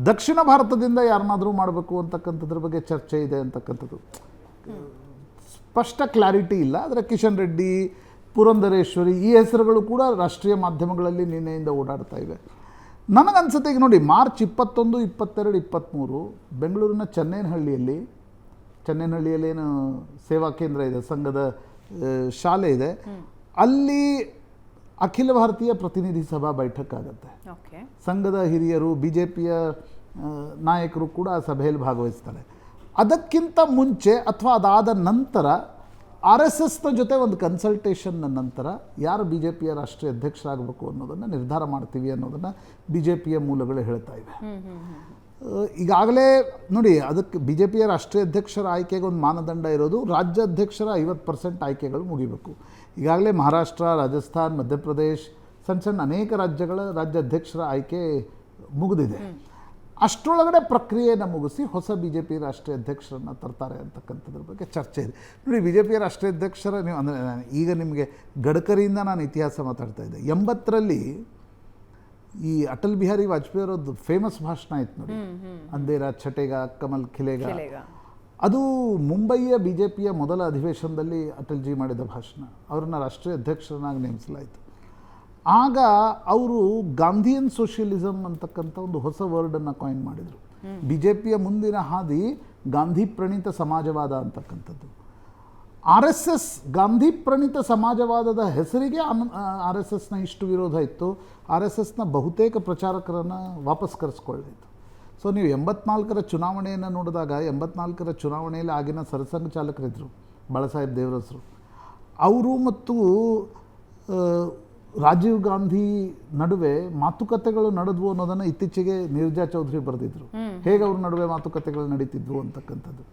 ದಕ್ಷಿಣ ಭಾರತದಿಂದ ಯಾರನ್ನಾದರೂ ಮಾಡಬೇಕು ಅಂತಕ್ಕಂಥದ್ರ ಬಗ್ಗೆ ಚರ್ಚೆ ಇದೆ ಅಂತಕ್ಕಂಥದ್ದು ಸ್ಪಷ್ಟ ಕ್ಲಾರಿಟಿ ಇಲ್ಲ. ಆದರೆ ಕಿಶನ್ ರೆಡ್ಡಿ, ಪುರಂದರೇಶ್ವರಿ ಈ ಹೆಸರುಗಳು ಕೂಡ ರಾಷ್ಟ್ರೀಯ ಮಾಧ್ಯಮಗಳಲ್ಲಿ ನಿನ್ನೆಯಿಂದ ಓಡಾಡ್ತಾ ಇವೆ. ನನಗನ್ಸುತ್ತೆ ಈಗ ನೋಡಿ, ಮಾರ್ಚ್ 21, 22, 23 ಬೆಂಗಳೂರಿನ ಚೆನ್ನೇನಹಳ್ಳಿಯಲ್ಲಿ ಏನು ಸೇವಾ ಕೇಂದ್ರ ಇದೆ, ಸಂಘದ ಶಾಲೆ ಇದೆ, ಅಲ್ಲಿ ಅಖಿಲ ಭಾರತೀಯ ಪ್ರತಿನಿಧಿ ಸಭಾ ಬೈಠಕ್ ಆಗುತ್ತೆ. ಸಂಘದ ಹಿರಿಯರು, BJPಯ ನಾಯಕರು ಕೂಡ ಆ ಸಭೆಯಲ್ಲಿ ಭಾಗವಹಿಸ್ತಾರೆ. ಅದಕ್ಕಿಂತ ಮುಂಚೆ ಅಥವಾ ಅದಾದ ನಂತರ RSSನ ಜೊತೆ ಒಂದು ಕನ್ಸಲ್ಟೇಷನ್ನ ನಂತರ ಯಾರು BJPಯ ರಾಷ್ಟ್ರೀಯ ಅಧ್ಯಕ್ಷರಾಗಬೇಕು ಅನ್ನೋದನ್ನು ನಿರ್ಧಾರ ಮಾಡ್ತೀವಿ ಅನ್ನೋದನ್ನು BJPಯ ಮೂಲಗಳು ಹೇಳ್ತಾ ಇವೆ. ಈಗಾಗಲೇ ನೋಡಿ, ಅದಕ್ಕೆ BJPಯ ರಾಷ್ಟ್ರೀಯ ಅಧ್ಯಕ್ಷರ ಆಯ್ಕೆಗೆ ಒಂದು ಮಾನದಂಡ ಇರೋದು, ರಾಜ್ಯಾಧ್ಯಕ್ಷರ 50% ಆಯ್ಕೆಗಳು ಮುಗಿಬೇಕು. ಈಗಾಗಲೇ ಮಹಾರಾಷ್ಟ್ರ, ರಾಜಸ್ಥಾನ್, ಮಧ್ಯಪ್ರದೇಶ್, ಸಣ್ಣ ಅನೇಕ ರಾಜ್ಯಗಳ ರಾಜ್ಯಾಧ್ಯಕ್ಷರ ಆಯ್ಕೆ ಮುಗಿದಿದೆ. ಅಷ್ಟರೊಳಗಡೆ ಪ್ರಕ್ರಿಯೆಯನ್ನು ಮುಗಿಸಿ ಹೊಸ BJP ರಾಷ್ಟ್ರೀಯ ಅಧ್ಯಕ್ಷರನ್ನು ತರ್ತಾರೆ ಅಂತಕ್ಕಂಥದ್ರ ಬಗ್ಗೆ ಚರ್ಚೆ ಇದೆ. ನೋಡಿ, BJPಯ ರಾಷ್ಟ್ರೀಯ ಅಧ್ಯಕ್ಷರ ನೀವು ಅಂದರೆ ಈಗ ನಿಮಗೆ ಗಡ್ಕರಿಯಿಂದ ನಾನು ಇತಿಹಾಸ ಮಾತಾಡ್ತಾ ಇದ್ದೆ. 80ರಲ್ಲಿ ಈ ಅಟಲ್ ಬಿಹಾರಿ ವಾಜಪೇಯಿ ಅವರದ್ದು ಫೇಮಸ್ ಭಾಷಣ ಇತ್ತು ನೋಡಿ, ಅಂಧೇರ ಛಟೇಗ ಕಮಲ್ ಖಿಲೇಗ. ಅದು ಮುಂಬಯಿಯ BJPಯ ಮೊದಲ ಅಧಿವೇಶನದಲ್ಲಿ ಅಟಲ್ಜಿ ಮಾಡಿದ ಭಾಷಣ. ಅವರನ್ನು ರಾಷ್ಟ್ರೀಯ ಅಧ್ಯಕ್ಷರನ್ನಾಗಿ ನೇಮಿಸಲಾಯಿತು. ಆಗ ಅವರು ಗಾಂಧಿಯನ್ ಸೋಷಿಯಲಿಸಮ್ ಅಂತಕ್ಕಂಥ ಒಂದು ಹೊಸ ವರ್ಡನ್ನು ಕಾಯಿನ್ ಮಾಡಿದರು. BJPಯ ಮುಂದಿನ ಹಾದಿ ಗಾಂಧಿ ಪ್ರಣೀತ ಸಮಾಜವಾದ ಅಂತಕ್ಕಂಥದ್ದು. RSS ಗಾಂಧಿ ಪ್ರಣೀತ ಸಮಾಜವಾದದ ಹೆಸರಿಗೆ RSSನ ಇಷ್ಟು ವಿರೋಧ ಇತ್ತು. RSSನ ಬಹುತೇಕ ಪ್ರಚಾರಕರನ್ನು ವಾಪಸ್ ಕರೆಸ್ಕೊಳ್ಳಿತ್ತು. ಸೊ ನೀವು 84ರ ಚುನಾವಣೆಯನ್ನು ನೋಡಿದಾಗ, 84ರ ಚುನಾವಣೆಯಲ್ಲಿ ಆಗಿನ ಸರಸಂಘ ಚಾಲಕರಿದ್ದರು ಬಾಳಾಸಾಹೇಬ್ ದೇವರಸರು. ಅವರು ಮತ್ತು ರಾಜೀವ್ ಗಾಂಧಿ ನಡುವೆ ಮಾತುಕತೆಗಳು ನಡೆದ್ವು ಅನ್ನೋದನ್ನು ಇತ್ತೀಚೆಗೆ ನೀರಜಾ ಚೌಧರಿ ಬರೆದಿದ್ರು, ಹೇಗೆ ಅವ್ರ ನಡುವೆ ಮಾತುಕತೆಗಳು ನಡೀತಿದ್ವು ಅಂತಕ್ಕಂಥದ್ದು.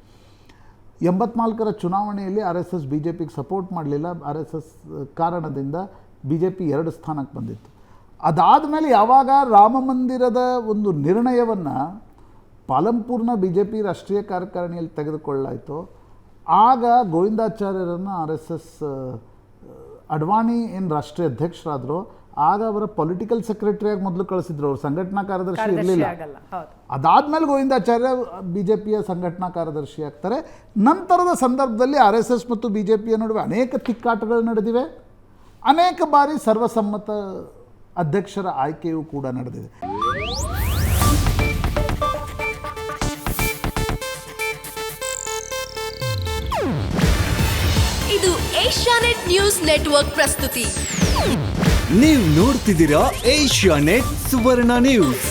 84ರ ಚುನಾವಣೆಯಲ್ಲಿ RSS BJPಗೆ ಸಪೋರ್ಟ್ ಮಾಡಲಿಲ್ಲ. RSS ಕಾರಣದಿಂದ BJP 2 ಸ್ಥಾನಕ್ಕೆ ಬಂದಿತ್ತು. ಅದಾದಮೇಲೆ ಯಾವಾಗ ರಾಮ ಮಂದಿರದ ಒಂದು ನಿರ್ಣಯವನ್ನು ಪಾಲಂಪುರ್ನ BJP ರಾಷ್ಟ್ರೀಯ ಕಾರ್ಯಕಾರಿಣಿಯಲ್ಲಿ ತೆಗೆದುಕೊಳ್ಳಾಯಿತು, ಆಗ ಗೋವಿಂದಾಚಾರ್ಯರನ್ನು RSS ಅಡ್ವಾಣಿ ಏನು ರಾಷ್ಟ್ರೀಯ ಅಧ್ಯಕ್ಷರಾದರು, ಆಗ ಅವರ ಪೊಲಿಟಿಕಲ್ ಸೆಕ್ರೆಟರಿಯಾಗಿ ಮೊದಲು ಕಳಿಸಿದ್ರು. ಅವರು ಸಂಘಟನಾ ಕಾರ್ಯದರ್ಶಿ ಇರಲಿಲ್ಲ. ಅದಾದಮೇಲೆ ಗೋವಿಂದಾಚಾರ್ಯ BJPಯ ಸಂಘಟನಾ ಕಾರ್ಯದರ್ಶಿ ಆಗ್ತಾರೆ. ನಂತರದ ಸಂದರ್ಭದಲ್ಲಿ RSS ಮತ್ತು BJPಯ ನಡುವೆ ಅನೇಕ ತಿಕ್ಕಾಟಗಳು ನಡೆದಿವೆ. ಅನೇಕ ಬಾರಿ ಸರ್ವಸಮ್ಮತ ಅಧ್ಯಕ್ಷರ ಆಯ್ಕೆಯೂ ಕೂಡ ನಡೆದಿದೆ. ಇದು ಏಷ್ಯಾನೆಟ್ ನ್ಯೂಸ್ ನೆಟ್ವರ್ಕ್ ಪ್ರಸ್ತುತಿ. ನೀವು ನೋಡ್ತಿದ್ದೀರಾ ಏಷ್ಯಾನೆಟ್ ಸುವರ್ಣ ನ್ಯೂಸ್.